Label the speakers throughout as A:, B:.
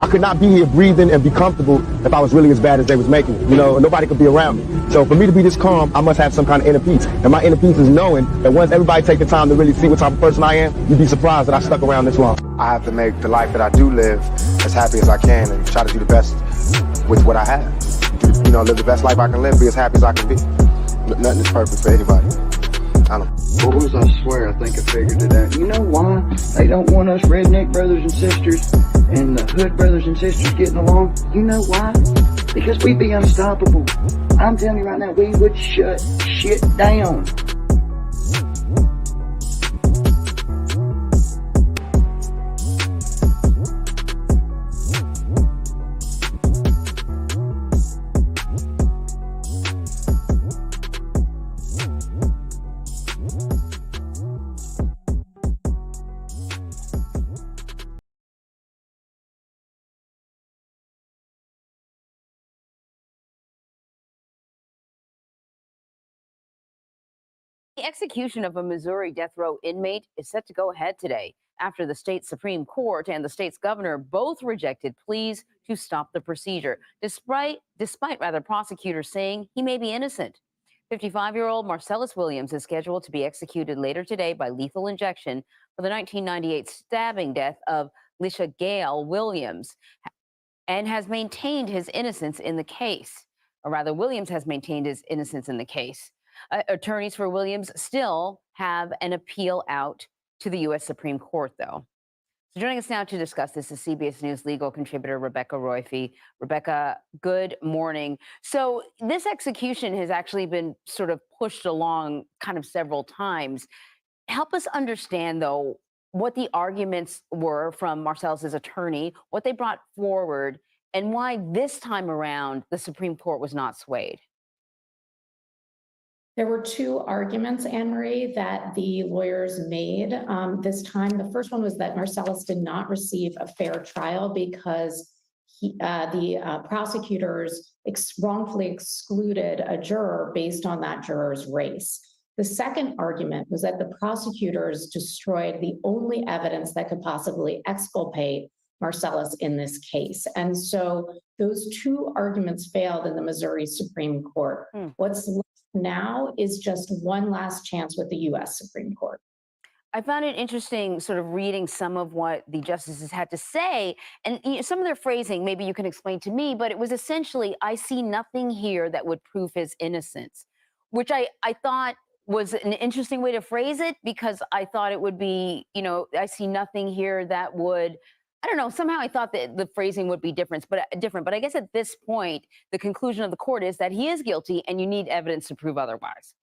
A: I could not be here breathing and be comfortable if I was really as bad as they was making it. You know, nobody could be around me. So for me to be this calm, I must have some kind of inner peace. And my inner peace is knowing that once everybody take the time to really see what type of person I am, you'd be surprised that I stuck around this long. I have to make the life that I do live as happy as I can and try to do the best with what I have. You know, live the best life I can live, be as happy as I can be. Nothing is perfect for anybody. I don't know.
B: Boys, I swear, I think I figured it out. You know why they don't want us redneck brothers and sisters and the hood brothers and sisters getting along? You know why? Because we'd be unstoppable. I'm telling you right now, we would shut shit down.
C: The execution of a Missouri death row inmate is set to go ahead today after the state Supreme Court and the state's governor both rejected pleas to stop the procedure, despite prosecutors saying he may be innocent. 55-year-old Marcellus Williams is scheduled to be executed later today by lethal injection for the 1998 stabbing death of Lisha Gale Williams and has maintained his innocence in the case. Or rather, Williams has maintained his innocence in the case. Attorneys for Williams still have an appeal out to the U.S. Supreme Court, though. So joining us now to discuss this is CBS News legal contributor Rebecca Roiphe. Rebecca, good morning. So this execution has actually been sort of pushed along kind of several times. Help us understand, though, what the arguments were from Marcellus's attorney, what they brought forward, and why this time around the Supreme Court was not swayed.
D: There were two arguments, Anne-Marie, that the lawyers made this time. The first one was that Marcellus did not receive a fair trial because the prosecutors wrongfully excluded a juror based on that juror's race. The second argument was that the prosecutors destroyed the only evidence that could possibly exculpate Marcellus in this case. And so those two arguments failed in the Missouri Supreme Court. What's left now is just one last chance with the U.S. Supreme Court.
C: I found it interesting sort of reading some of what the justices had to say, and some of their phrasing, maybe you can explain to me, but it was essentially, I see nothing here that would prove his innocence, which I thought was an interesting way to phrase it, because I thought it would be, I see nothing here that would, I don't know, somehow I thought that the phrasing would be different, but I guess at this point, the conclusion of the court is that he is guilty and you need evidence to prove otherwise.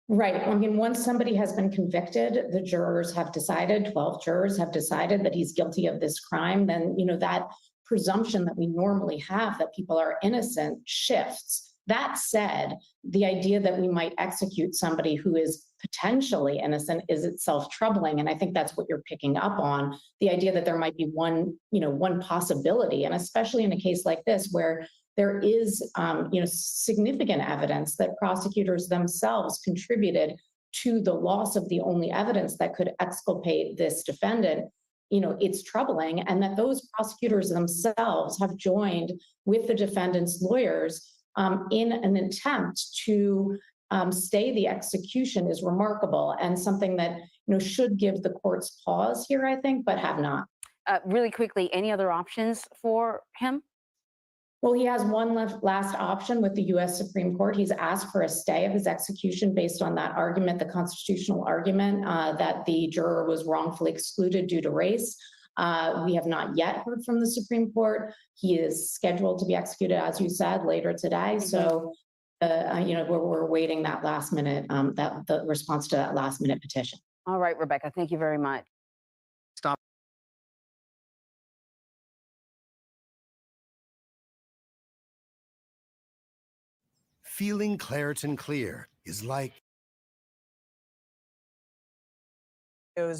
D: Right. I mean, once somebody has been convicted, the jurors have decided, 12 jurors have decided that he's guilty of this crime, then, that presumption that we normally have that people are innocent shifts. That said, the idea that we might execute somebody who is potentially innocent is itself troubling. And I think that's what you're picking up on, the idea that there might be one possibility. And especially in a case like this, where there is, significant evidence that prosecutors themselves contributed to the loss of the only evidence that could exculpate this defendant, it's troubling. And that those prosecutors themselves have joined with the defendant's lawyers in an attempt to stay the execution is remarkable and something that should give the courts pause here, I think, but have not.
C: Really quickly, any other options for him?
D: Well, he has one last option with the U.S. Supreme Court. He's asked for a stay of his execution based on that argument, the constitutional argument that the juror was wrongfully excluded due to race. We have not yet heard from the Supreme Court. He is scheduled to be executed, as you said, later today. So, we're waiting that last minute, the response to that last minute petition.
C: All right, Rebecca, thank you very much.
A: Stop.
E: Feeling Claritin Clear is like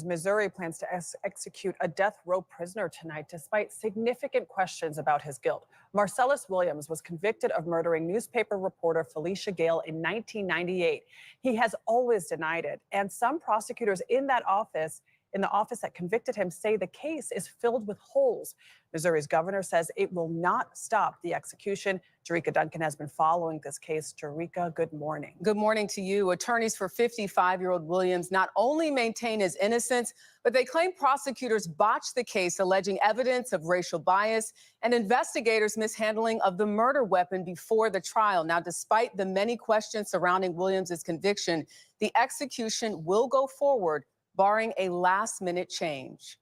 F: Missouri plans to execute a death row prisoner tonight despite significant questions about his guilt. Marcellus Williams was convicted of murdering newspaper reporter Felicia Gale in 1998. He has always denied it, and some prosecutors in that office in the office that convicted him say the case is filled with holes. Missouri's governor says it will not stop the execution. Jerika Duncan has been following this case. Jerika, good morning.
G: Good morning to you. Attorneys for 55-year-old Williams not only maintain his innocence, but they claim prosecutors botched the case, alleging evidence of racial bias and investigators' mishandling of the murder weapon before the trial. Now, despite the many questions surrounding Williams' conviction, the execution will go forward, barring a last-minute change.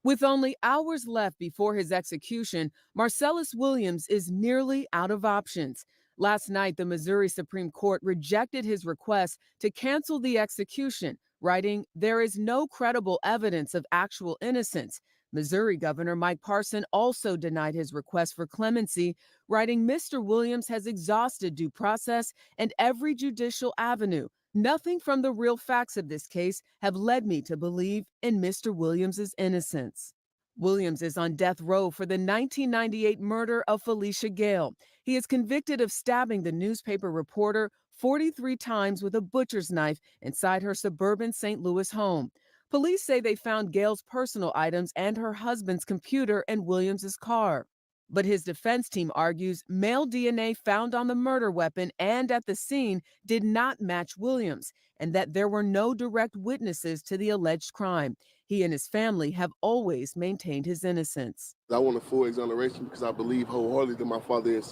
G: With only hours left before his execution, Marcellus Williams is nearly out of options. Last night, the Missouri Supreme Court rejected his request to cancel the execution, writing, "There is no credible evidence of actual innocence." Missouri Governor Mike Parson also denied his request for clemency, writing, "Mr. Williams has exhausted due process and every judicial avenue. Nothing from the real facts of this case have led me to believe in Mr. Williams' innocence." Williams is on death row for the 1998 murder of Felicia Gale. He is convicted of stabbing the newspaper reporter 43 times with a butcher's knife inside her suburban St. Louis home. Police say they found Gale's personal items and her husband's computer in Williams' car. But his defense team argues male DNA found on the murder weapon and at the scene did not match Williams, and that there were no direct witnesses to the alleged crime. He and his family have always maintained his innocence.
H: I want a full exoneration because I believe wholeheartedly that my father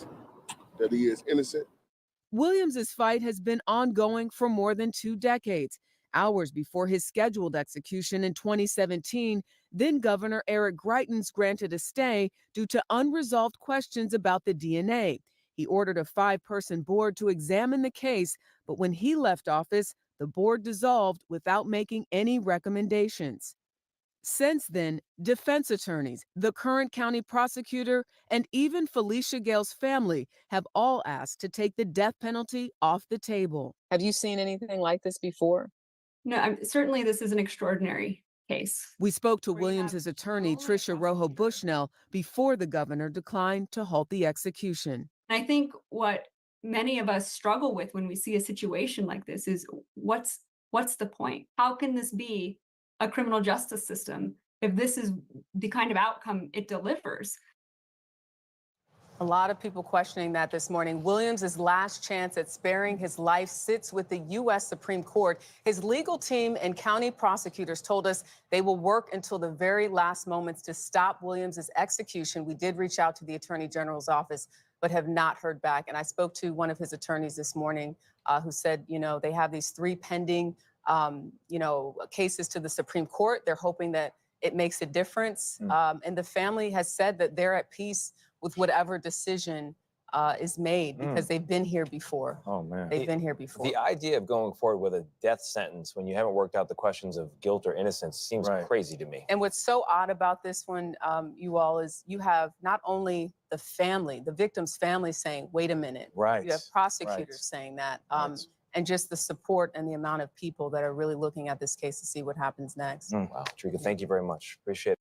H: that he is innocent.
G: Williams' fight has been ongoing for more than 2 decades. Hours before his scheduled execution in 2017, then Governor Eric Greitens granted a stay due to unresolved questions about the DNA. He ordered a 5-person board to examine the case, but when he left office, the board dissolved without making any recommendations. Since then, defense attorneys, the current county prosecutor, and even Felicia Gale's family have all asked to take the death penalty off the table. Have you seen anything like this before?
I: No, certainly this is an extraordinary case.
G: We spoke to Williams' attorney, Tricia Rojo Bushnell, before the governor declined to halt the execution.
I: I think what many of us struggle with when we see a situation like this is what's the point? How can this be a criminal justice system if this is the kind of outcome it delivers?
G: A lot of people questioning that this morning. Williams' last chance at sparing his life sits with the U.S. Supreme Court. His legal team and county prosecutors told us they will work until the very last moments to stop Williams' execution. We did reach out to the Attorney General's office, but have not heard back. And I spoke to one of his attorneys this morning who said, they have these 3 pending, cases to the Supreme Court. They're hoping that it makes a difference. And the family has said that they're at peace with whatever decision is made because they've been here before.
J: Oh, man.
G: They've been here before.
J: The idea of going forward with a death sentence when you haven't worked out the questions of guilt or innocence seems crazy to me.
G: And what's so odd about this one, you all, is you have not only the family, the victim's family saying, wait a minute.
J: Right.
G: You have prosecutors saying that. And just the support and the amount of people that are really looking at this case to see what happens next.
J: Wow. Jerika, thank you very much. Appreciate it.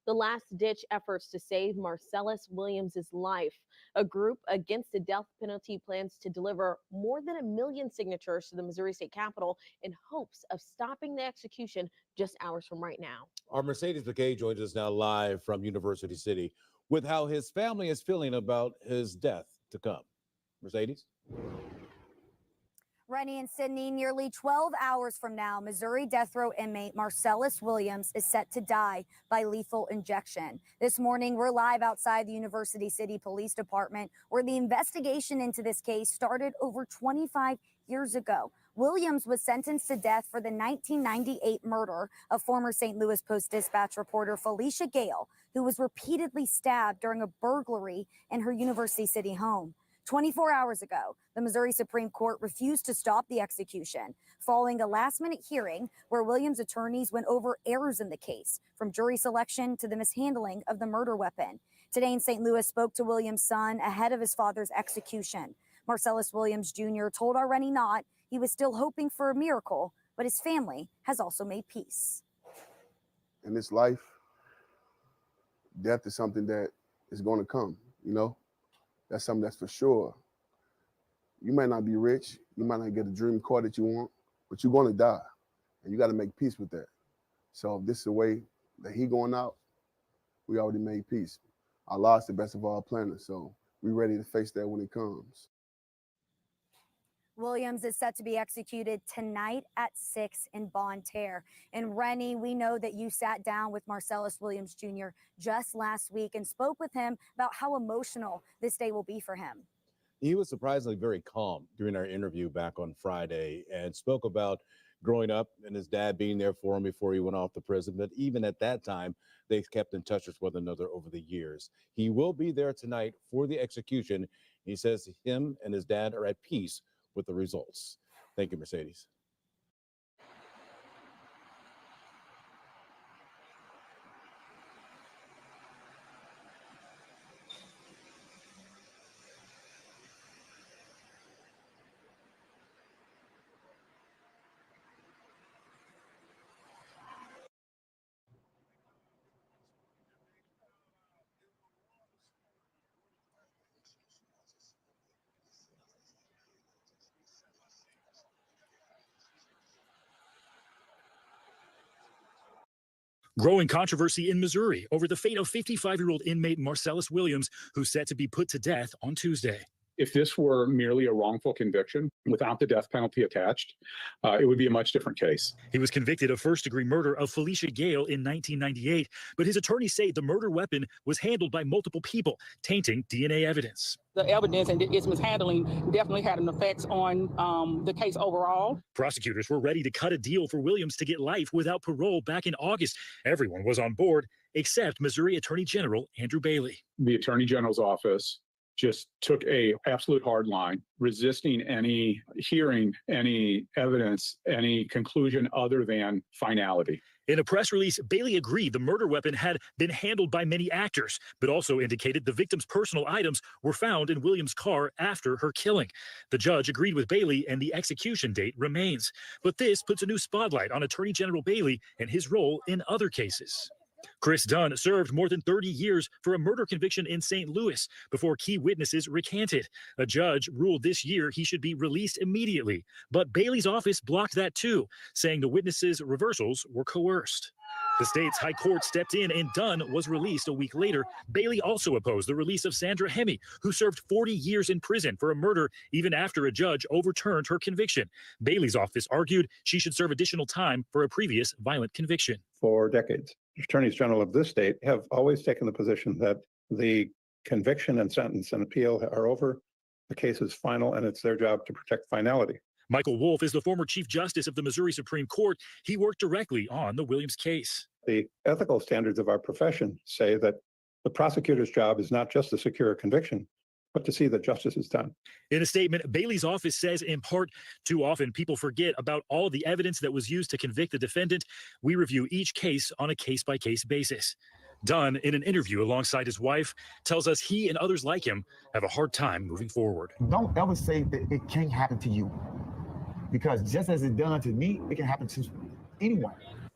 K: The last-ditch efforts to save Marcellus Williams' life. A group against the death penalty plans to deliver more than 1 million signatures to the Missouri State Capitol in hopes of stopping the execution just hours from right now.
L: Our Mercedes McKay joins us now live from University City with how his family is feeling about his death to come. Mercedes?
M: Rennie and Sydney, nearly 12 hours from now, Missouri death row inmate Marcellus Williams is set to die by lethal injection. This morning, we're live outside the University City Police Department, where the investigation into this case started over 25 years ago. Williams was sentenced to death for the 1998 murder of former St. Louis Post-Dispatch reporter Felicia Gale, who was repeatedly stabbed during a burglary in her University City home. 24 hours ago, the Missouri Supreme Court refused to stop the execution, following a last-minute hearing where Williams' attorneys went over errors in the case, from jury selection to the mishandling of the murder weapon. Today in St. Louis spoke to Williams' son ahead of his father's execution. Marcellus Williams Jr. told our Rennie Knott he was still hoping for a miracle, but his family has also made peace.
H: In this life, death is something that is going to come, you know? That's something that's for sure. You might not be rich, you might not get a dream car that you want, but you're going to die, and you got to make peace with that. So if this is the way that he going out, we already made peace. Allah is the best of all planners, so we're ready to face that when it comes.
M: Williams is set to be executed tonight at 6 in Bonne Terre. And Rennie, we know that you sat down with Marcellus Williams Jr. just last week and spoke with him about how emotional this day will be for him.
L: He was surprisingly very calm during our interview back on Friday and spoke about growing up and his dad being there for him before he went off to prison. But even at that time, they kept in touch with one another over the years. He will be there tonight for the execution. He says him and his dad are at peace with the results. Thank you, Mercedes.
N: Growing controversy in Missouri over the fate of 55-year-old inmate Marcellus Williams, who's set to be put to death on Tuesday.
O: If this were merely a wrongful conviction without the death penalty attached, it would be a much different case.
N: He was convicted of first-degree murder of Felicia Gale in 1998, but his attorneys say the murder weapon was handled by multiple people, tainting DNA evidence.
P: The evidence and its mishandling definitely had an effect on the case overall.
N: Prosecutors were ready to cut a deal for Williams to get life without parole back in August. Everyone was on board, except Missouri Attorney General Andrew Bailey.
O: The Attorney General's office just took a absolute hard line, resisting any hearing, any evidence, any conclusion other than finality.
N: In a press release, Bailey agreed the murder weapon had been handled by many actors, but also indicated the victim's personal items were found in Williams' car after her killing. The judge agreed with Bailey, and the execution date remains. But this puts a new spotlight on Attorney General Bailey and his role in other cases. Chris Dunn served more than 30 years for a murder conviction in St. Louis before key witnesses recanted. A judge ruled this year he should be released immediately, but Bailey's office blocked that too, saying the witnesses' reversals were coerced. The state's high court stepped in and Dunn was released a week later. Bailey also opposed the release of Sandra Hemme, who served 40 years in prison for a murder even after a judge overturned her conviction. Bailey's office argued she should serve additional time for a previous violent conviction.
Q: For decades, attorneys general of this state have always taken the position that the conviction and sentence and appeal are over. The case is final, and it's their job to protect finality.
N: Michael Wolff is the former Chief Justice of the Missouri Supreme Court. He worked directly on the Williams case.
Q: The ethical standards of our profession say that the prosecutor's job is not just to secure a conviction, but to see that justice is done.
N: In a statement, Bailey's office says, in part, too often people forget about all the evidence that was used to convict the defendant. We review each case on a case-by-case basis. Dunn, in an interview alongside his wife, tells us he and others like him have a hard time moving forward.
A: Don't ever say that it can't happen to you, because just as it done to me, it can happen to anyone.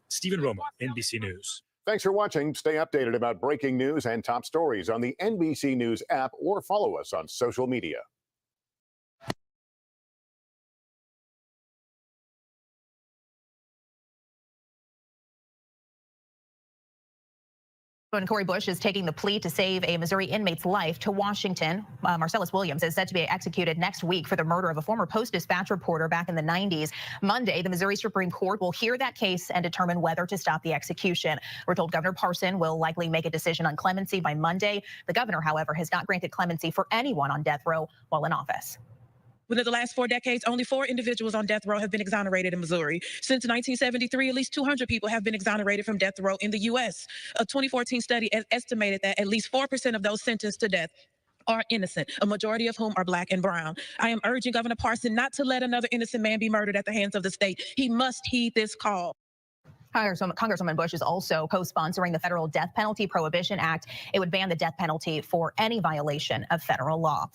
N: Stephen Romo, NBC News.
R: Thanks for watching. Stay updated about breaking news and top stories on the NBC News app or follow us on social media.
S: And Corey Bush is taking the plea to save a Missouri inmate's life to Washington. Marcellus Williams is set to be executed next week for the murder of a former Post-Dispatch reporter back in the 90s. Monday, the Missouri Supreme Court will hear that case and determine whether to stop the execution. We're told Governor Parson will likely make a decision on clemency by Monday. The governor, however, has not granted clemency for anyone on death row while in office.
T: Within the last 4 decades, only 4 individuals on death row have been exonerated in Missouri. Since 1973, at least 200 people have been exonerated from death row in the U.S. A 2014 study estimated that at least 4% of those sentenced to death are innocent, a majority of whom are Black and brown. I am urging Governor Parson not to let another innocent man be murdered at the hands of the state. He must heed this call.
S: Congresswoman Bush is also co-sponsoring the Federal Death Penalty Prohibition Act. It would ban the death penalty for any violation of federal law.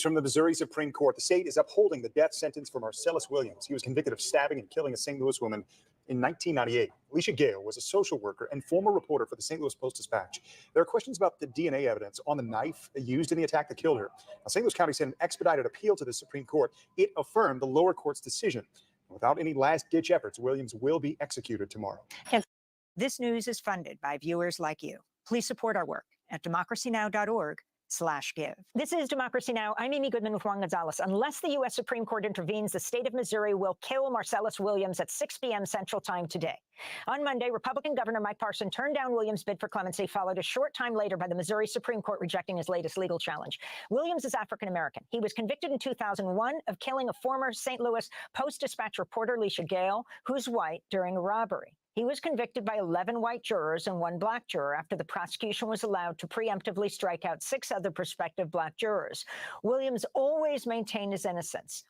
U: From the Missouri Supreme Court, the state is upholding the death sentence for Marcellus Williams. He was convicted of stabbing and killing a St. Louis woman in 1998. Alicia Gale was a social worker and former reporter for the St. Louis Post-Dispatch. There are questions about the DNA evidence on the knife used in the attack that killed her. Now, St. Louis County sent an expedited appeal to the Supreme Court. It affirmed the lower court's decision. Without any last-ditch efforts, Williams will be executed tomorrow.
V: This news is funded by viewers like you. Please support our work at democracynow.org/give. This is Democracy Now! I'm Amy Goodman with Juan Gonzalez. Unless the U.S. Supreme Court intervenes, the state of Missouri will kill Marcellus Williams at 6 p.m. Central Time today. On Monday, Republican Governor Mike Parson turned down Williams' bid for clemency, followed a short time later by the Missouri Supreme Court rejecting his latest legal challenge. Williams is African-American. He was convicted in 2001 of killing a former St. Louis Post-Dispatch reporter, Alicia Gale, who's white, during a robbery. He was convicted by 11 white jurors and 1 Black juror after the prosecution was allowed to preemptively strike out 6 other prospective Black jurors. Williams always maintained his innocence.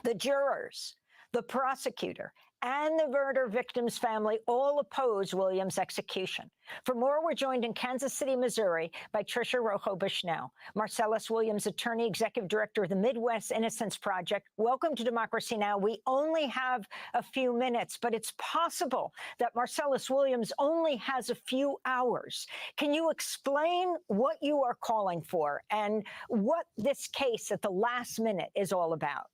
V: The jurors, the prosecutor, and the murder victim's family all oppose Williams' execution. For more, we're joined in Kansas City, Missouri by Tricia Rojo Bushnell, Marcellus Williams attorney, executive director of the Midwest Innocence Project. Welcome to Democracy Now! We only have a few minutes, but it's possible that Marcellus Williams only has a few hours. Can you explain what you are calling for and what this case at the last minute is all about?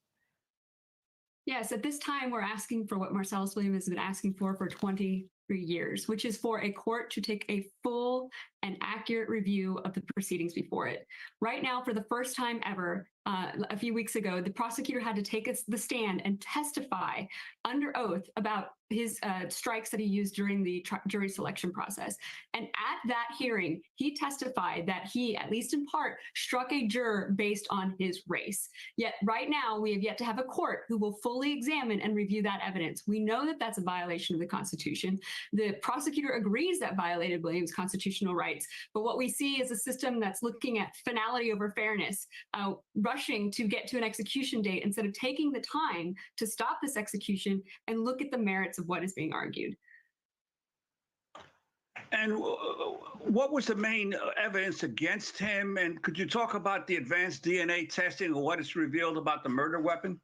I: Yes, at this time, we're asking for what Marcellus Williams has been asking for 23 years, which is for a court to take a full and accurate review of the proceedings before it. Right now, for the first time ever, a few weeks ago, the prosecutor had to take the stand and testify under oath about his strikes that he used during the jury selection process. And at that hearing, he testified that he, at least in part, struck a juror based on his race. Yet right now, we have yet to have a court who will fully examine and review that evidence. We know that that's a violation of the Constitution. The prosecutor agrees that violated Williams' constitutional rights. But what we see is a system that's looking at finality over fairness, rushing to get to an execution date instead of taking the time to stop this execution and look at the merits of what is being argued.
W: And what was the main evidence against him? And could you talk about the advanced DNA testing or what is revealed about the murder weapon?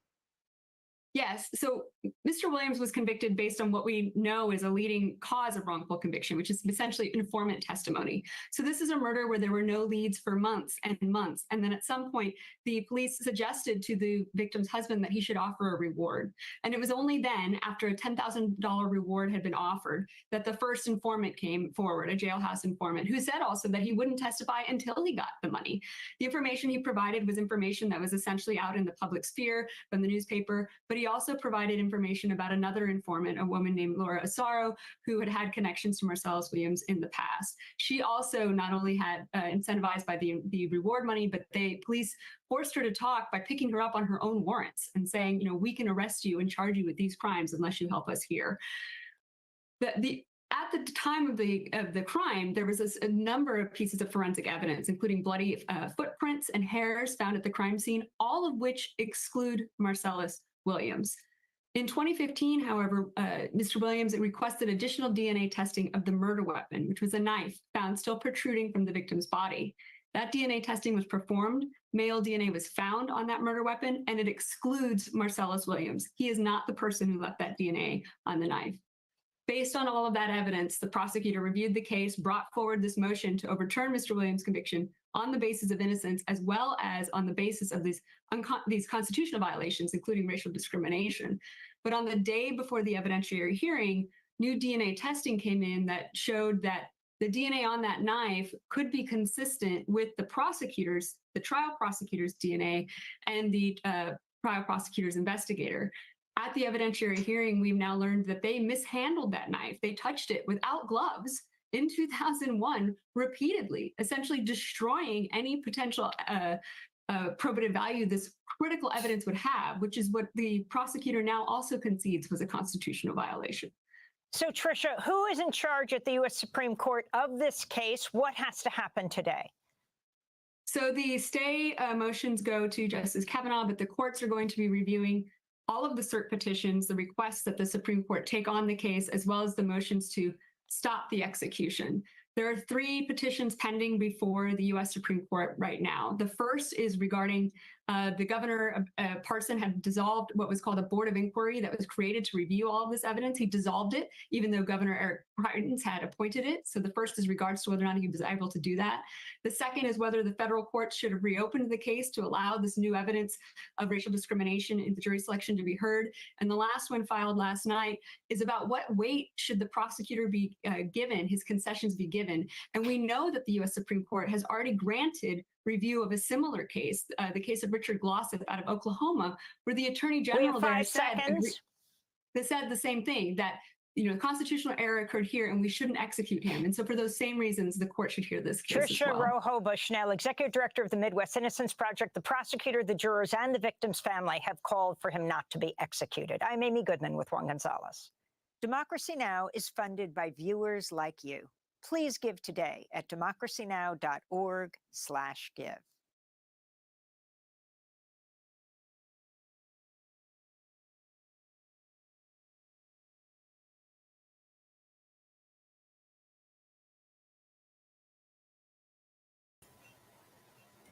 I: Yes. So Mr. Williams was convicted based on what we know is a leading cause of wrongful conviction, which is essentially informant testimony. So this is a murder where there were no leads for months and months. And then at some point, the police suggested to the victim's husband that he should offer a reward. And it was only then, after a $10,000 reward had been offered, that the first informant came forward, a jailhouse informant, who said also that he wouldn't testify until he got the money. The information he provided was information that was essentially out in the public sphere from the newspaper, but he also provided information about another informant, a woman named Laura Asaro, who had had connections to Marcellus Williams in the past. She also not only had incentivized by the reward money, but the police forced her to talk by picking her up on her own warrants and saying, you know, we can arrest you and charge you with these crimes unless you help us here. At the time of the crime, there was a number of pieces of forensic evidence, including bloody footprints and hairs found at the crime scene, all of which exclude Marcellus Williams. In 2015, however, Mr. Williams requested additional DNA testing of the murder weapon, which was a knife found still protruding from the victim's body. That DNA testing was performed. Male DNA was found on that murder weapon, and it excludes Marcellus Williams. He is not the person who left that DNA on the knife. Based on all of that evidence, the prosecutor reviewed the case, brought forward this motion to overturn Mr. Williams' conviction on the basis of innocence, as well as on the basis of these constitutional violations, including racial discrimination. But on the day before the evidentiary hearing, new DNA testing came in that showed that the DNA on that knife could be consistent with the trial prosecutor's DNA and the trial prosecutor's investigator. At the evidentiary hearing, we've now learned that they mishandled that knife. They touched it without gloves in 2001 repeatedly, essentially destroying any potential probative value this critical evidence would have, which is what the prosecutor now also concedes was a constitutional violation.
V: So, Tricia, who is in charge at the U.S. Supreme Court of this case? What has to happen today?
I: So the stay motions go to Justice Kavanaugh, but the courts are going to be reviewing all of the cert petitions, the requests that the Supreme Court take on the case, as well as the motions to stop the execution. There are 3 petitions pending before the U.S. Supreme Court right now. The first is regarding the governor, Parson, had dissolved what was called a board of inquiry that was created to review all of this evidence. He dissolved it, even though Governor Eric Greitens had appointed it. So the first is regards to whether or not he was able to do that. The second is whether the federal courts should have reopened the case to allow this new evidence of racial discrimination in the jury selection to be heard. And the last one, filed last night, is about what weight should the prosecutor be given, his concessions be given. And we know that the U.S. Supreme Court has already granted review of a similar case, the case of Richard Glossip out of Oklahoma, where the Attorney General there said the same thing, that constitutional error occurred here and we shouldn't execute him. And so for those same reasons, the court should hear this case
V: Tricia
I: as well.
V: Rojo Bushnell, Executive Director of the Midwest Innocence Project. The prosecutor, the jurors, and the victim's family have called for him not to be executed. I'm Amy Goodman with Juan Gonzalez. Democracy Now! Is funded by viewers like you. Please give today at democracynow.org/give.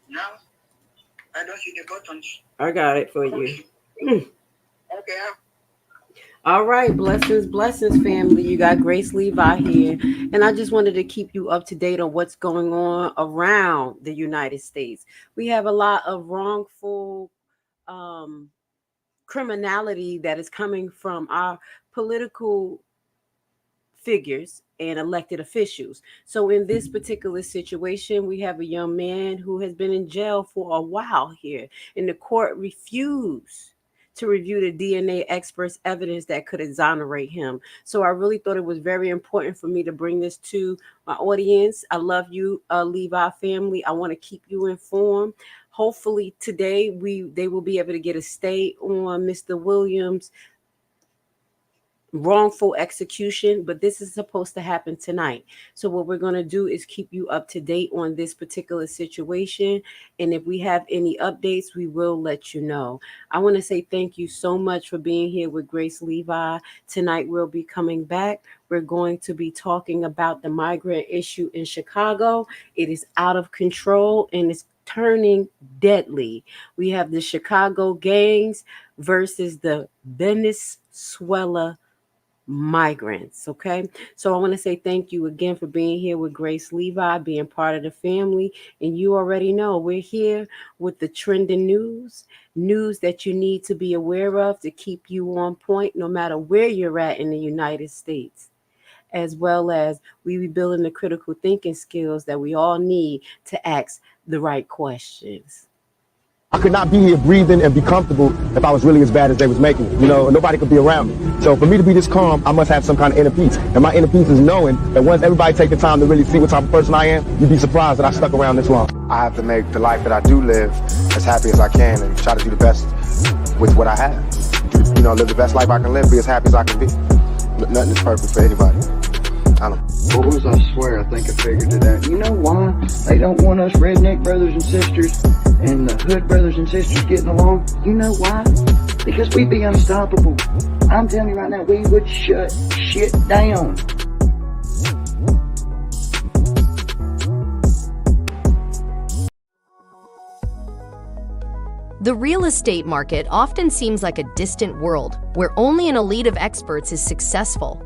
B: Now, I don't see the buttons.
C: I got it for you.
B: Okay.
C: All right, blessings, family. You got Grace Levi here, and I just wanted to keep you up to date on what's going on around the United States. We have a lot of wrongful criminality that is coming from our political figures and elected officials. So in this particular situation, we have a young man who has been in jail for a while here, and the court refused to review the DNA experts' evidence that could exonerate him. So I really thought it was very important for me to bring this to my audience. I love you, Levi family. I want to keep you informed. Hopefully today they will be able to get a stay on Mr. Williams' wrongful execution, but this is supposed to happen tonight. So what we're going to do is keep you up to date on this particular situation, and if we have any updates, we will let you know. I want to say thank you so much for being here with Grace Levi. Tonight we'll be coming back. We're going to be talking about the migrant issue in Chicago. It is out of control and it's turning deadly. We have the Chicago gangs versus the Venezuela migrants. Okay, so I want to say thank you again for being here with Grace Levi, being part of the family. And you already know we're here with the trending news that you need to be aware of to keep you on point no matter where you're at in the United States, as well as we be building the critical thinking skills that we all need to ask the right questions.
A: I could not be here breathing and be comfortable if I was really as bad as they was making it. Nobody could be around me. So for me to be this calm, I must have some kind of inner peace. And my inner peace is knowing that once everybody take the time to really see what type of person I am, you'd be surprised that I stuck around this long.
D: I have to make the life that I do live as happy as I can and try to do the best with what I have. Live the best life I can live, be as happy as I can be. Nothing is perfect for anybody. I don't know.
B: Boys, I swear, I think I figured it out. You know why they don't want us redneck brothers and sisters and the hood brothers and sisters getting along? You know why? Because we'd be unstoppable. I'm telling you right now, we would shut shit down.
X: The real estate market often seems like a distant world where only an elite of experts is successful.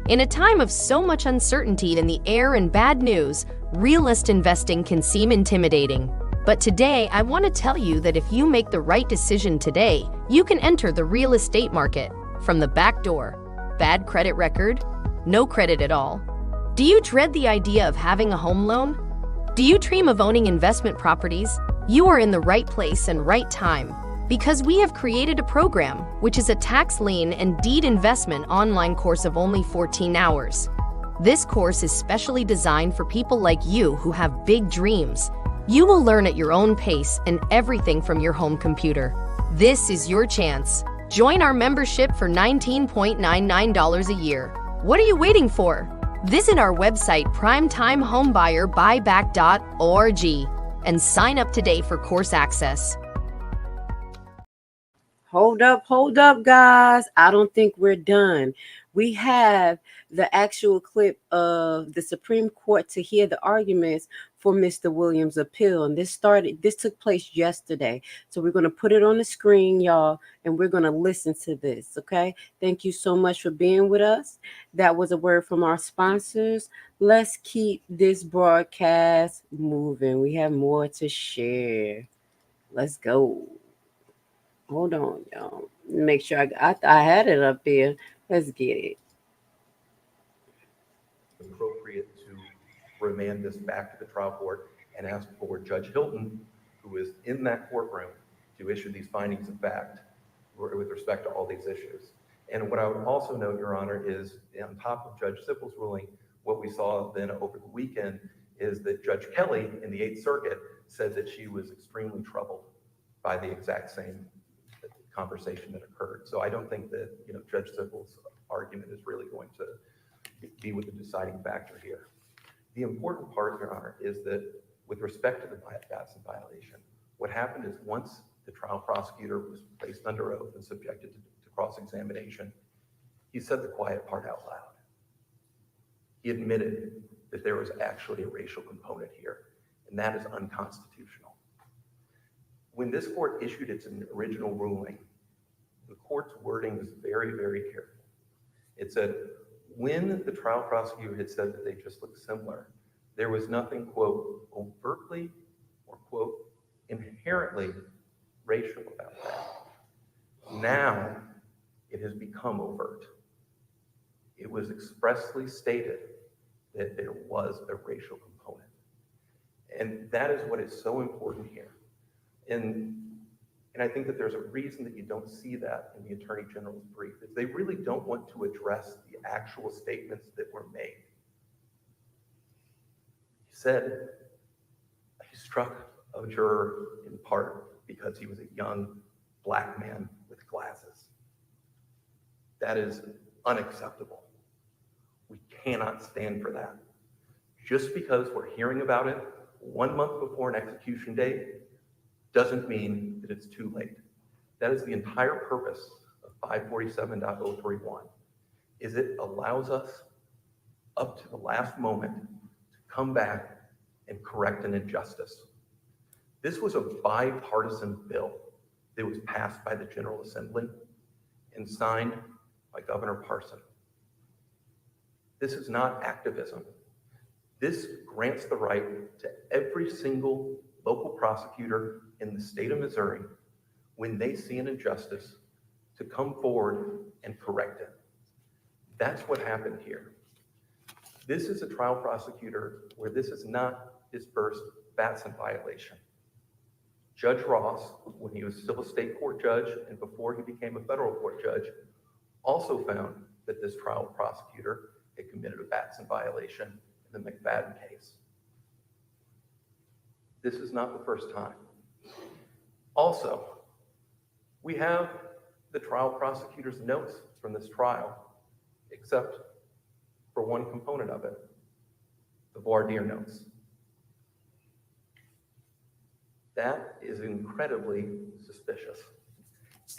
X: In a time of so much uncertainty in the air and bad news, realist investing can seem intimidating. But today, I want to tell you that if you make the right decision today, you can enter the real estate market from the back door. Bad credit record? No credit at all? Do you dread the idea of having a home loan? Do you dream of owning investment properties? You are in the right place and right time, because we have created a program which is a tax lien and deed investment online course of only 14 hours. This course is specially designed for people like you who have big dreams, You will learn at your own pace and everything from your home computer. This is your chance. Join our membership for $19.99 a year. What are you waiting for? Visit our website primetimehomebuyerBuyback.org and sign up today for course access.
C: Hold up, guys. I don't think we're done. We have the actual clip of the Supreme Court to hear the arguments for Mr. Williams' appeal. And this took place yesterday. So we're going to put it on the screen, y'all, and we're going to listen to this, okay? Thank you so much for being with us. That was a word from our sponsors. Let's keep this broadcast moving. We have more to share. Let's go. Hold on, y'all. Make sure I had it up there. Let's get it.
E: Appropriate to remand this back to the trial court and ask for Judge Hilton, who is in that courtroom, to issue these findings of fact with respect to all these issues. And what I would also note, Your Honor, is on top of Judge Sippel's ruling, what we saw then over the weekend is that Judge Kelly in the Eighth Circuit said that she was extremely troubled by the exact same conversation that occurred. So I don't think that, Judge Sippel's argument is really going to be with the deciding factor here. The important part, Your Honor, is that with respect to the Batson violation, what happened is once the trial prosecutor was placed under oath and subjected to cross-examination, he said the quiet part out loud. He admitted that there was actually a racial component here, and that is unconstitutional. When this court issued its original ruling, the court's wording was very, very careful. It said, when the trial prosecutor had said that they just looked similar, there was nothing, quote, overtly or, quote, inherently racial about that. Now it has become overt. It was expressly stated that there was a racial component. And that is what is so important here. And I think that there's a reason that you don't see that in the Attorney General's brief, is they really don't want to address the actual statements that were made. He said he struck a juror in part because he was a young Black man with glasses. That is unacceptable. We cannot stand for that. Just because we're hearing about it 1 month before an execution date doesn't mean that it's too late. That is the entire purpose of 547.031, is it allows us up to the last moment to come back and correct an injustice. This was a bipartisan bill that was passed by the General Assembly and signed by Governor Parson. This is not activism. This grants the right to every single local prosecutor in the state of Missouri, when they see an injustice, to come forward and correct it. That's what happened here. This is a trial prosecutor where this is not his first Batson violation. Judge Ross, when he was still a state court judge and before he became a federal court judge, also found that this trial prosecutor had committed a Batson violation in the McFadden case. This is not the first time. Also, we have the trial prosecutor's notes from this trial, except for one component of it, the voir dire notes. That is incredibly suspicious.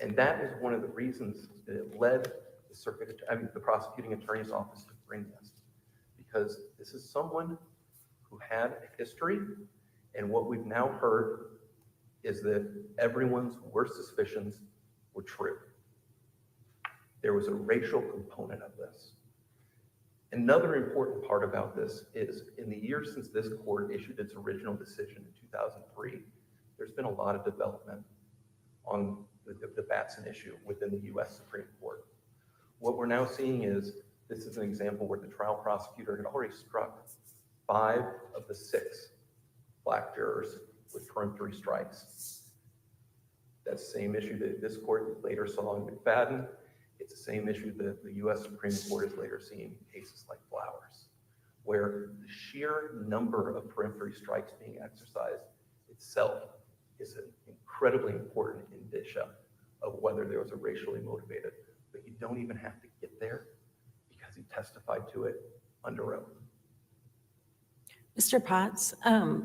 E: And that is one of the reasons that it led the prosecuting attorney's office to bring this, because this is someone who had a history. And what we've now heard is that everyone's worst suspicions were true. There was a racial component of this. Another important part about this is in the years since this court issued its original decision in 2003, there's been a lot of development on the Batson issue within the U.S. Supreme Court. What we're now seeing is, this is an example where the trial prosecutor had already struck 5 of the 6 Black jurors with peremptory strikes. That same issue that this court later saw in McFadden, it's the same issue that the U.S. Supreme Court has later seen in cases like Flowers, where the sheer number of peremptory strikes being exercised itself is an incredibly important indicia of whether there was a racially motivated, but you don't even have to get there because he testified to it under oath.
F: Mr. Potts,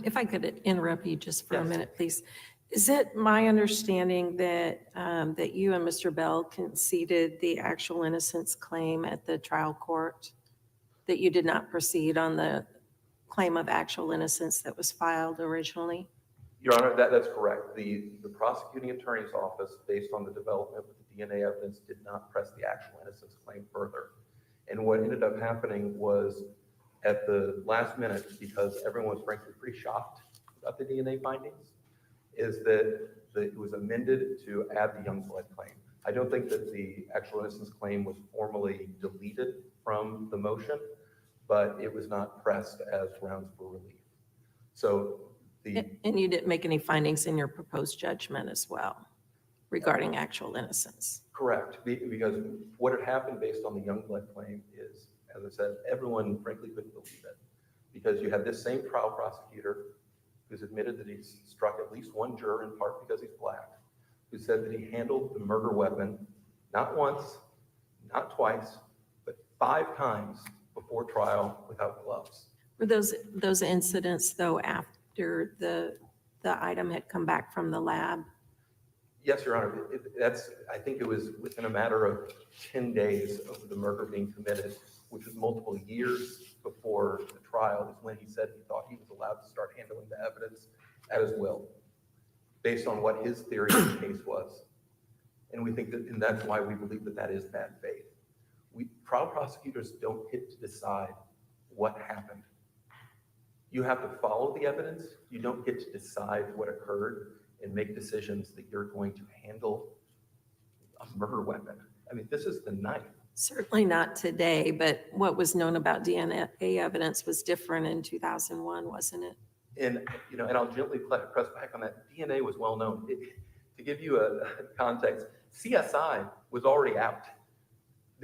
F: if I could interrupt you just for a
E: Yes.
F: minute, please. Is it my understanding that that you and Mr. Bell conceded the actual innocence claim at the trial court? That you did not proceed on the claim of actual innocence that was filed originally?
E: Your Honor, that's correct. The prosecuting attorney's office, based on the development of the DNA evidence, did not press the actual innocence claim further. And what ended up happening was at the last minute, because everyone was frankly pretty shocked about the DNA findings, is that it was amended to add the Youngblood claim. I don't think that the actual innocence claim was formally deleted from the motion, but it was not pressed as grounds for relief. So
F: And you didn't make any findings in your proposed judgment as well regarding actual innocence?
E: Correct, because what had happened based on the Youngblood claim is, as I said, everyone frankly couldn't believe it, because you had this same trial prosecutor who's admitted that he's struck at least one juror in part because he's black, who said that he handled the murder weapon not once, not twice, but 5 times before trial without gloves.
F: Were those incidents though after the item had come back from the lab?
E: Yes, Your Honor. I think it was within a matter of 10 days of the murder being committed, which was multiple years before the trial, is when he said he thought he was allowed to start handling the evidence at his will, based on what his theory of the case was. And we think that, and that's why we believe that that is bad faith. Trial prosecutors don't get to decide what happened. You have to follow the evidence. You don't get to decide what occurred and make decisions that you're going to handle a murder weapon. I mean, this is the knife.
F: Certainly not today, but what was known about DNA evidence was different in 2001, wasn't it?
E: And, and I'll gently press back on that. DNA was well known. To give you a context, CSI was already out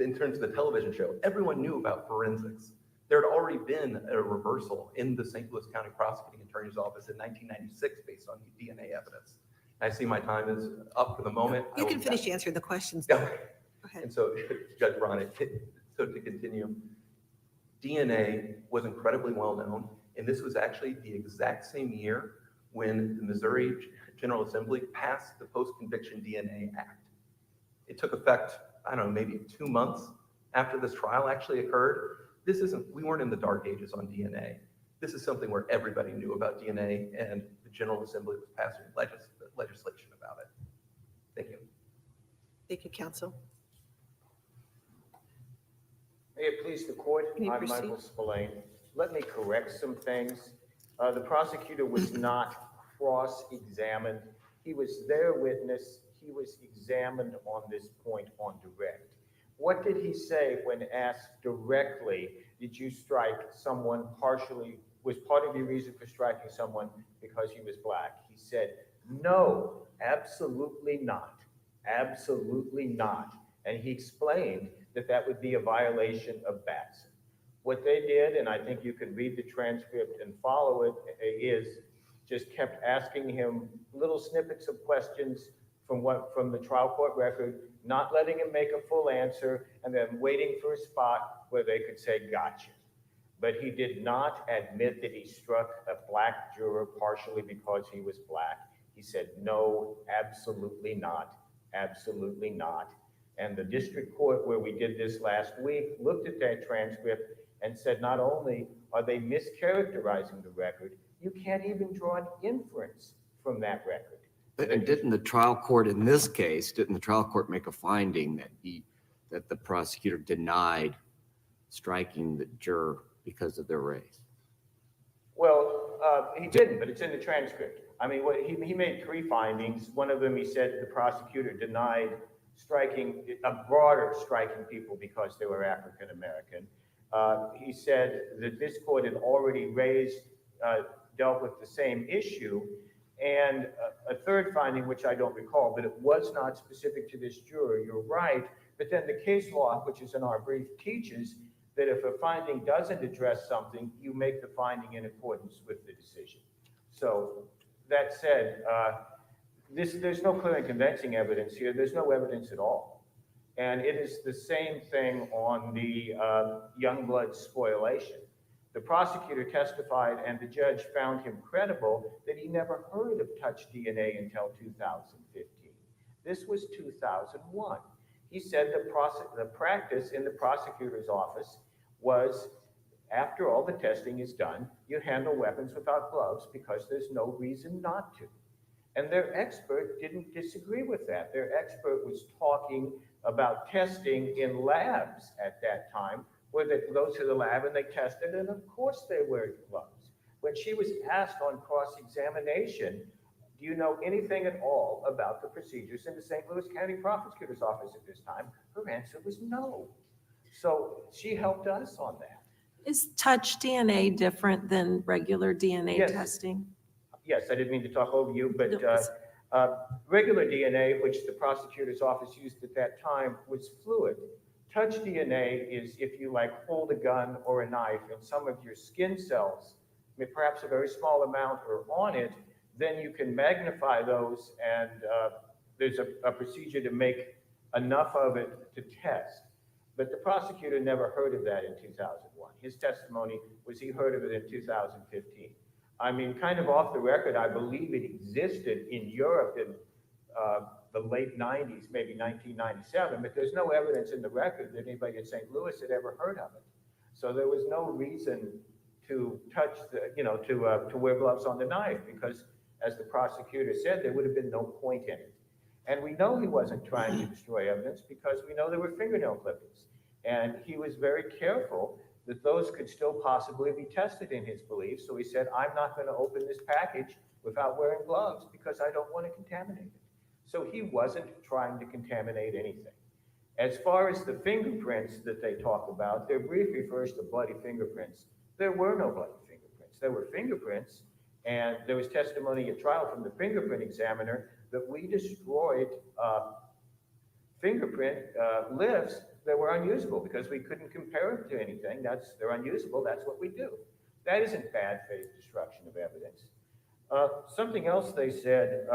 E: in terms of the television show. Everyone knew about forensics. There had already been a reversal in the St. Louis County Prosecuting Attorney's Office in 1996 based on DNA evidence. I see my time is up for the moment.
G: You can finish answering the questions.
E: Yeah.
G: Go ahead.
E: And so, Judge Bronick, so to continue, DNA was incredibly well known, and this was actually the exact same year when the Missouri General Assembly passed the Post-Conviction DNA Act. It took effect, I don't know, maybe 2 months after this trial actually occurred. We weren't in the dark ages on DNA. This is something where everybody knew about DNA, and the General Assembly was passing legislation about it. Thank you.
G: Thank you, counsel.
J: May it please the court,
G: May you
J: I'm
G: proceed?
J: Michael Spillane. Let me correct some things. The prosecutor was not cross-examined. He was their witness. He was examined on this point on direct. What did he say when asked directly, did you strike someone partially, was part of your reason for striking someone because he was black? He said, no, absolutely not. Absolutely not. And he explained that that would be a violation of Batson. What they did, and I think you can read the transcript and follow it, is just kept asking him little snippets of questions from the trial court record, not letting him make a full answer, and then waiting for a spot where they could say, gotcha. But he did not admit that he struck a black juror partially because he was black. He said, no, absolutely not, absolutely not. And the district court where we did this last week looked at that transcript and said, not only are they mischaracterizing the record, you can't even draw an inference from that record.
K: And didn't the trial court in this case, didn't the trial court make a finding that the prosecutor denied striking the juror because of their race?
J: Well, he didn't, but it's in the transcript. I mean, he made 3 findings. One of them, he said the prosecutor denied striking, a broader striking people because they were African American. He said that this court had already dealt with the same issue. And a third finding, which I don't recall, but it was not specific to this juror, you're right. But then the case law, which is in our brief, teaches that if a finding doesn't address something, you make the finding in accordance with the decision. So that said, there's no clear and convincing evidence here. There's no evidence at all. And it is the same thing on the Youngblood spoliation. The prosecutor testified and the judge found him credible that he never heard of touch DNA until 2015. This was 2001. He said the practice in the prosecutor's office was, after all the testing is done, you handle weapons without gloves because there's no reason not to. And their expert didn't disagree with that. Their expert was talking about testing in labs at that time, where they go to the lab and they tested, and of course they wear gloves. When she was asked on cross-examination, do you know anything at all about the procedures in the St. Louis County Prosecutor's Office at this time? Her answer was no. So she helped us on that.
F: Is touch DNA different than regular DNA
J: Yes.
F: testing?
J: Yes, I didn't mean to talk over you, but regular DNA, which the prosecutor's office used at that time, was fluid. Touch DNA is if you like hold a gun or a knife and some of your skin cells, perhaps a very small amount, are on it, then you can magnify those, and there's a procedure to make enough of it to test. But the prosecutor never heard of that in 2001. His testimony was he heard of it in 2015. I mean, kind of off the record, I believe it existed in Europe in the late 90s, maybe 1997, but there's no evidence in the record that anybody in St. Louis had ever heard of it. So there was no reason to touch to wear gloves on the knife, because as the prosecutor said, there would have been no point in it. And we know he wasn't trying to destroy evidence because we know there were fingernail clippings. And he was very careful that those could still possibly be tested in his beliefs. So he said, I'm not going to open this package without wearing gloves because I don't want to contaminate it. So he wasn't trying to contaminate anything. As far as the fingerprints that they talk about, their brief refers to bloody fingerprints. There were no bloody fingerprints. There were fingerprints, and there was testimony at trial from the fingerprint examiner that we destroyed fingerprint lifts that were unusable because we couldn't compare them to anything. They're unusable, that's what we do. That isn't bad faith destruction of evidence. Something else they said,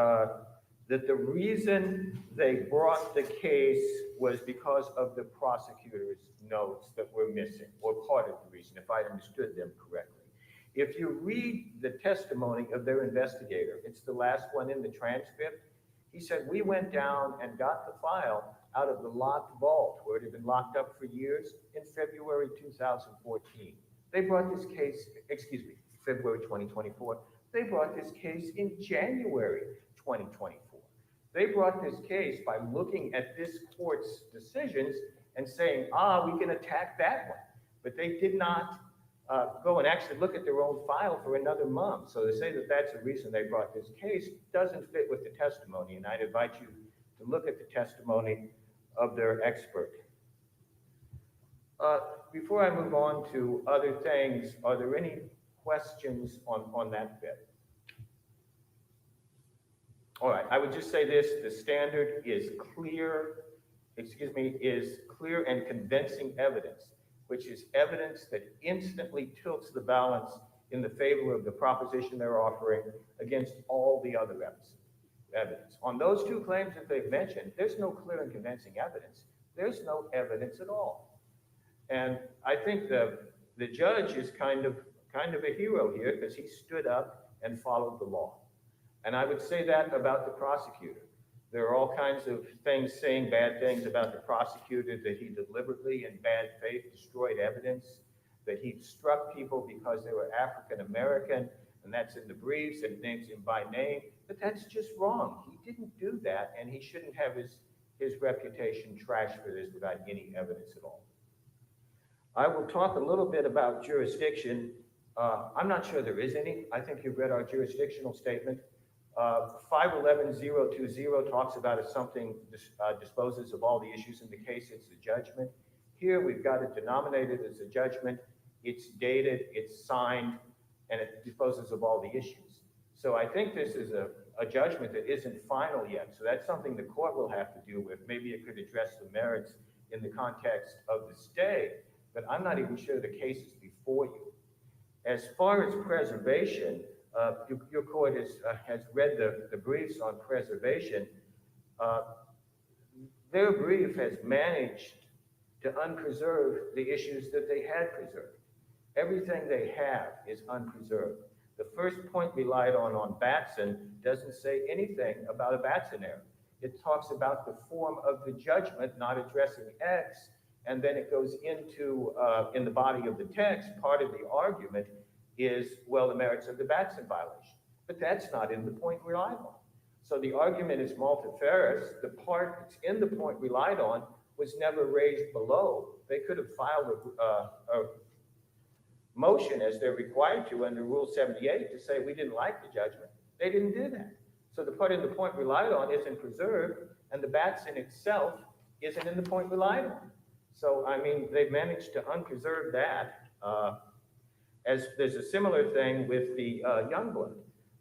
J: that the reason they brought the case was because of the prosecutor's notes that were missing, or part of the reason, if I understood them correctly. If you read the testimony of their investigator, it's the last one in the transcript, he said, we went down and got the file out of the locked vault where it had been locked up for years in February 2014. They brought this case, February 2024. They brought this case in January 2024. They brought this case by looking at this court's decisions and saying, we can attack that one. But they did not go and actually look at their own file for another month. So to say that that's the reason they brought this case doesn't fit with the testimony. And I'd invite you to look at the testimony of their expert. Before I move on to other things, are there any questions on that bit? All right, I would just say this, the standard is clear and convincing evidence, which is evidence that instantly tilts the balance in the favor of the proposition they're offering against all the other evidence. On those two claims that they've mentioned, there's no clear and convincing evidence. There's no evidence at all. And I think the judge is kind of a hero here because he stood up and followed the law. And I would say that about the prosecutor. There are all kinds of things saying bad things about the prosecutor, that he deliberately in bad faith destroyed evidence, that he struck people because they were African American, and that's in the briefs and names him by name, but that's just wrong. He didn't do that, and he shouldn't have his reputation trashed for this without any evidence at all. I will talk a little bit about jurisdiction. I'm not sure there is any. I think you've read our jurisdictional statement. 511020 talks about if something disposes of all the issues in the case, it's a judgment. Here we've got it denominated as a judgment. It's dated, it's signed, and it disposes of all the issues. So I think this is a judgment that isn't final yet. So that's something the court will have to deal with. Maybe it could address the merits in the context of the stay, but I'm not even sure the case is before you. As far as preservation, your court has read the briefs on preservation. Their brief has managed to unpreserve the issues that they had preserved. Everything they have is unpreserved. The first point relied on Batson doesn't say anything about a Batson error. It talks about the form of the judgment not addressing X, and then it goes into, in the body of the text, part of the argument is, well, the merits of the Batson violation. But that's not in the point relied on. So the argument is multifarious. The part that's in the point relied on was never raised below. They could have filed a motion as they're required to under Rule 78 to say we didn't like the judgment. They didn't do that. So the part in the point relied on isn't preserved, and the Batson itself isn't in the point relied on. So, I mean, they've managed to unpreserve that. As there's a similar thing with the Youngblood,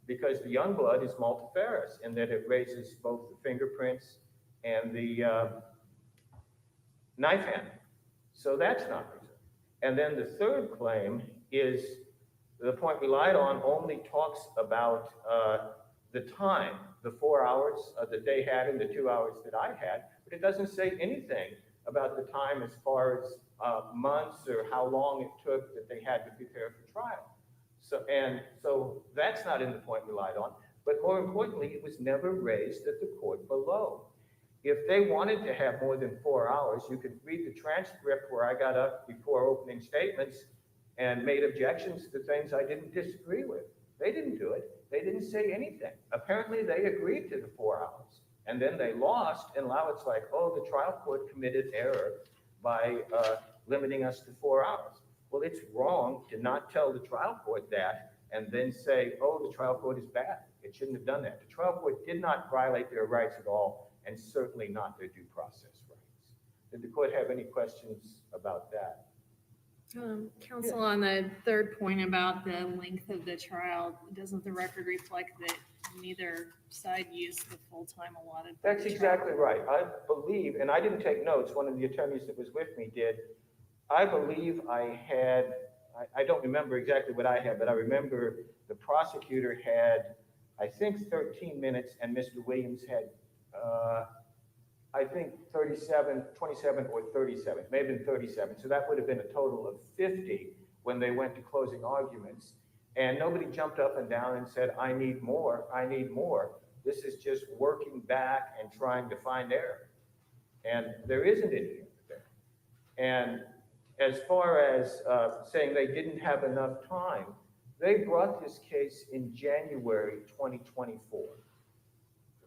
J: because the Youngblood is multifarious in that it raises both the fingerprints and the knife handle. So that's not preserved. And then the third claim is the point relied on only talks about the time, the 4 hours that they had and the 2 hours that I had, but it doesn't say anything about the time as far as months or how long it took that they had to prepare for trial. So that's not in the point relied on, but more importantly, it was never raised at the court below. If they wanted to have more than 4 hours, you could read the transcript where I got up before opening statements and made objections to things I didn't disagree with. They didn't do it. They didn't say anything. Apparently they agreed to the 4 hours and then they lost, and now it's like, oh, the trial court committed error by limiting us to 4 hours. Well, it's wrong to not tell the trial court that and then say, oh, the trial court is bad. It shouldn't have done that. The trial court did not violate their rights at all, and certainly not their due process rights. Did the court have any questions about that?
H: Counsel, on the third point about the length of the trial, doesn't the record reflect that neither side used the full time allotted?
J: That's exactly right. I believe, and I didn't take notes, one of the attorneys that was with me did. I believe I had, I don't remember exactly what I had, but I remember the prosecutor had, I think 13 minutes, and Mr. Williams had, I think 27 or 37, it may have been 37. So that would have been a total of 50 when they went to closing arguments. And nobody jumped up and down and said, I need more, I need more. This is just working back and trying to find error. And there isn't any there. And as far as saying they didn't have enough time, they brought this case in January 2024.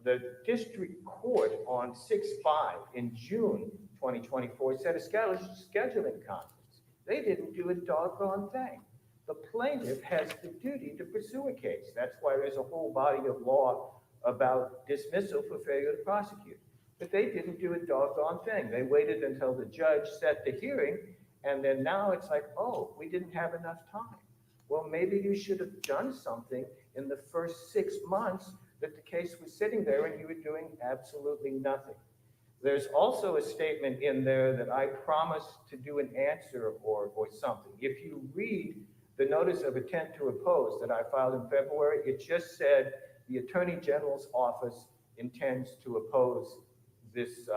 J: The district court on 6/5 in June 2024 set a scheduling conference. They didn't do a doggone thing. The plaintiff has the duty to pursue a case. That's why there's a whole body of law about dismissal for failure to prosecute. But they didn't do a doggone thing. They waited until the judge set the hearing, and then now it's like, oh, we didn't have enough time. Well, maybe you should have done something in the first 6 months that the case was sitting there and you were doing absolutely nothing. There's also a statement in there that I promised to do an answer or something. If you read the notice of intent to oppose that I filed in February, it just said the Attorney General's office intends to oppose this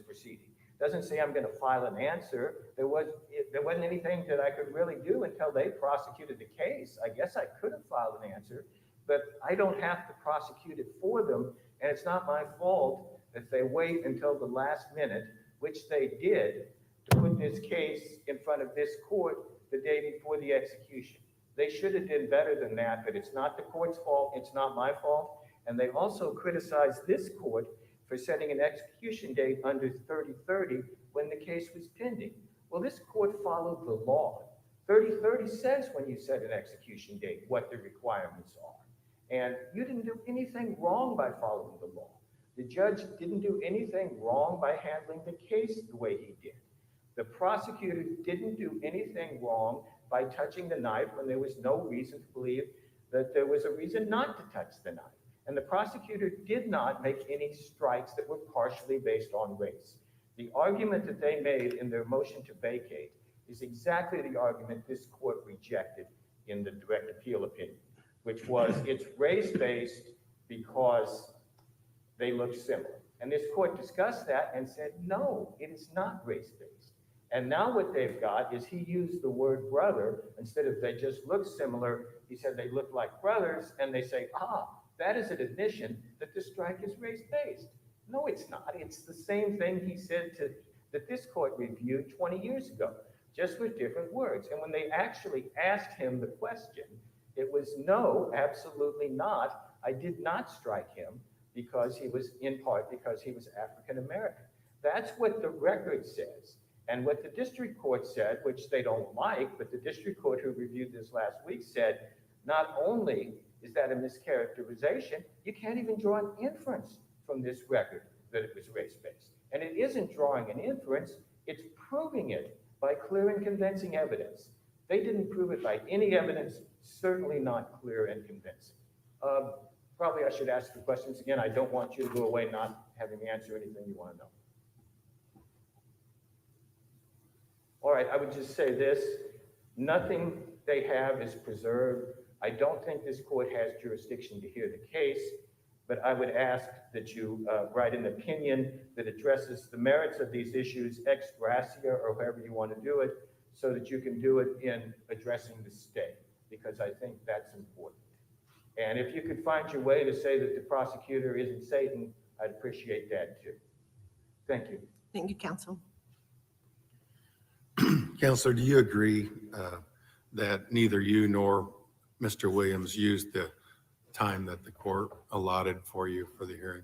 J: proceeding. It doesn't say I'm going to file an answer. There wasn't anything that I could really do until they prosecuted the case. I guess I could have filed an answer, but I don't have to prosecute it for them, and it's not my fault if they wait until the last minute, which they did, to put this case in front of this court the day before the execution. They should have done better than that, but it's not the court's fault, it's not my fault, and they also criticized this court for setting an execution date under 3030 when the case was pending. Well, this court followed the law. 3030 says when you set an execution date what the requirements are. And you didn't do anything wrong by following the law. The judge didn't do anything wrong by handling the case the way he did. The prosecutor didn't do anything wrong by touching the knife when there was no reason to believe that there was a reason not to touch the knife. And the prosecutor did not make any strikes that were partially based on race. The argument that they made in their motion to vacate is exactly the argument this court rejected in the direct appeal opinion, which was it's race-based because they look similar. And this court discussed that and said, no, it is not race-based. And now what they've got is he used the word brother instead of they just look similar. He said they look like brothers, and they say, that is an admission that the strike is race-based. No, it's not. It's the same thing he said that this court reviewed 20 years ago, just with different words. And when they actually asked him the question, it was no, absolutely not. I did not strike him because he was, in part, because he was African-American. That's what the record says. And what the district court said, which they don't like, but the district court who reviewed this last week said, not only is that a mischaracterization, you can't even draw an inference from this record that it was race-based. And it isn't drawing an inference, it's proving it by clear and convincing evidence. They didn't prove it by any evidence, certainly not clear and convincing. Probably I should ask the questions again. I don't want you to go away not having answered anything you want to know. All right, I would just say this, nothing they have is preserved. I don't think this court has jurisdiction to hear the case, but I would ask that you write an opinion that addresses the merits of these issues ex gratia, or however you want to do it, so that you can do it in addressing the stay, because I think that's important. And if you could find your way to say that the prosecutor isn't Satan, I'd appreciate that too. Thank you.
G: Thank you, counsel.
L: Counselor, do you agree that neither you nor Mr. Williams used the time that the court allotted for you for the hearing?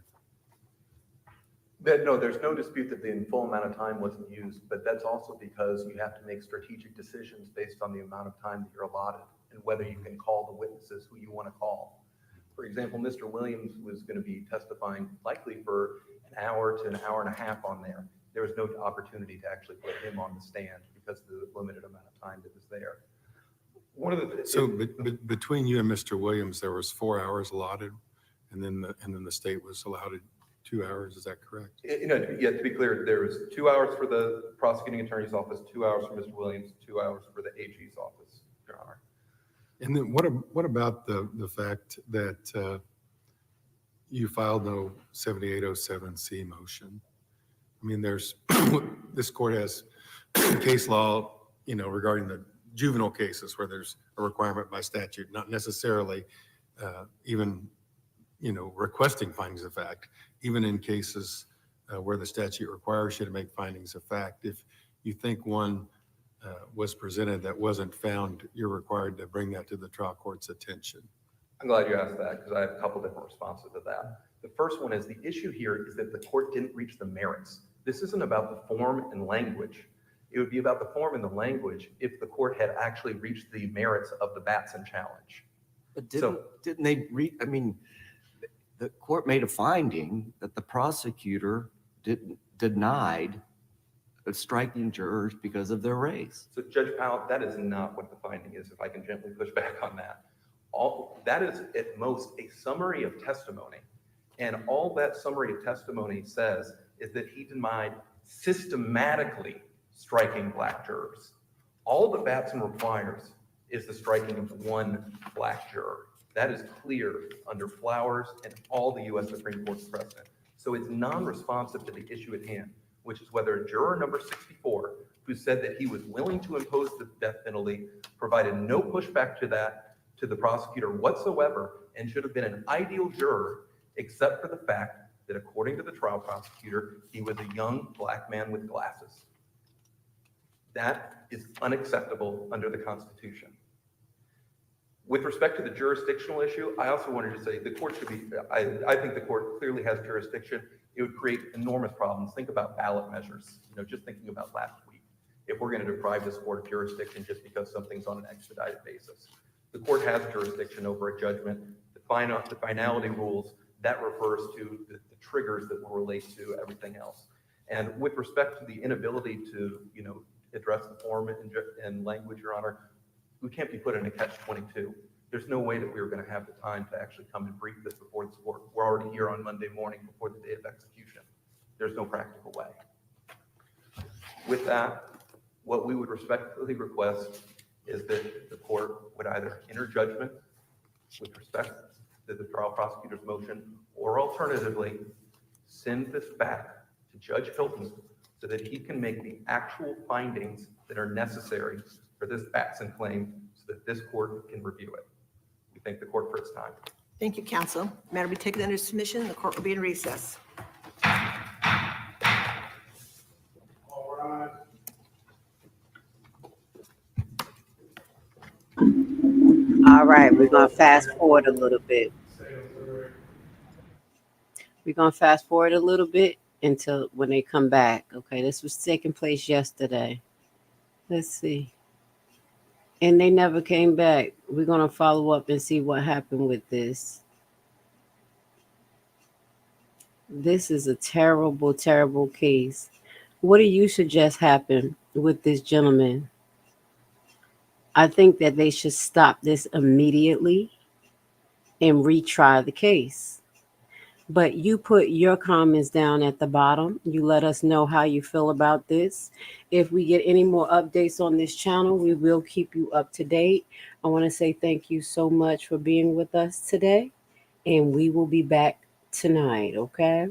E: No, there's no dispute that the full amount of time wasn't used, but that's also because you have to make strategic decisions based on the amount of time that you're allotted and whether you can call the witnesses who you want to call. For example, Mr. Williams was going to be testifying likely for an hour to an hour and a half on there. There was no opportunity to actually put him on the stand because of the limited amount of time that was there.
L: Between you and Mr. Williams, there was 4 hours allotted, and then the state was allotted 2 hours. Is that correct?
E: Yeah, to be clear, there was 2 hours for the prosecuting attorney's office, 2 hours for Mr. Williams, 2 hours for the AG's office, Your Honor.
L: And then what about the fact that you filed no 7807C motion? I mean, there's this court has case law, regarding the juvenile cases where there's a requirement by statute, not necessarily even, requesting findings of fact. Even in cases where the statute requires you to make findings of fact, if you think one was presented that wasn't found, you're required to bring that to the trial court's attention.
E: I'm glad you asked that because I have a couple different responses to that. The first one is the issue here is that the court didn't reach the merits. This isn't about the form and language. It would be about the form and the language if the court had actually reached the merits of the Batson challenge.
K: But didn't they I mean, the court made a finding that the prosecutor denied striking jurors because of their race.
E: So Judge Powell, that is not what the finding is, if I can gently push back on that. That is at most a summary of testimony. And all that summary of testimony says is that he denied systematically striking black jurors. All that Batson requires is the striking of one black juror. That is clear under Flowers and all the U.S. Supreme Court's precedent. So it's non-responsive to the issue at hand, which is whether juror number 64, who said that he was willing to impose the death penalty, provided no pushback to that, to the prosecutor whatsoever, and should have been an ideal juror, except for the fact that according to the trial prosecutor, he was a young black man with glasses. That is unacceptable under the Constitution. With respect to the jurisdictional issue, I also wanted to say the court should be, I think the court clearly has jurisdiction. It would create enormous problems. Think about ballot measures, just thinking about last week. If we're going to deprive this court of jurisdiction just because something's on an expedited basis. The court has jurisdiction over a judgment. The finality rules, that refers to the triggers that will relate to everything else. And with respect to the inability to, address the form and language, Your Honor, we can't be put in a catch-22. There's no way that we were going to have the time to actually come and brief this before this court. We're already here on Monday morning before the day of execution. There's no practical way. With that, what we would respectfully request is that the court would either enter judgment with respect to the trial prosecutor's motion, or alternatively, send this back to Judge Hilton so that he can make the actual findings that are necessary for this Batson claim so that this court can review it. We thank the court for its time.
G: Thank you, counsel. Matter be taken under submission. The court will be in recess.
C: All right, we're going to fast forward a little bit. Until when they come back. Okay, this was taking place yesterday. Let's see. And they never came back. We're going to follow up and see what happened with this. This is a terrible, terrible case. What do you suggest happened with this gentleman? I think that they should stop this immediately and retry the case. But you put your comments down at the bottom. You let us know how you feel about this. If we get any more updates on this channel, we will keep you up to date. I want to say thank you so much for being with us today, and we will be back tonight, okay?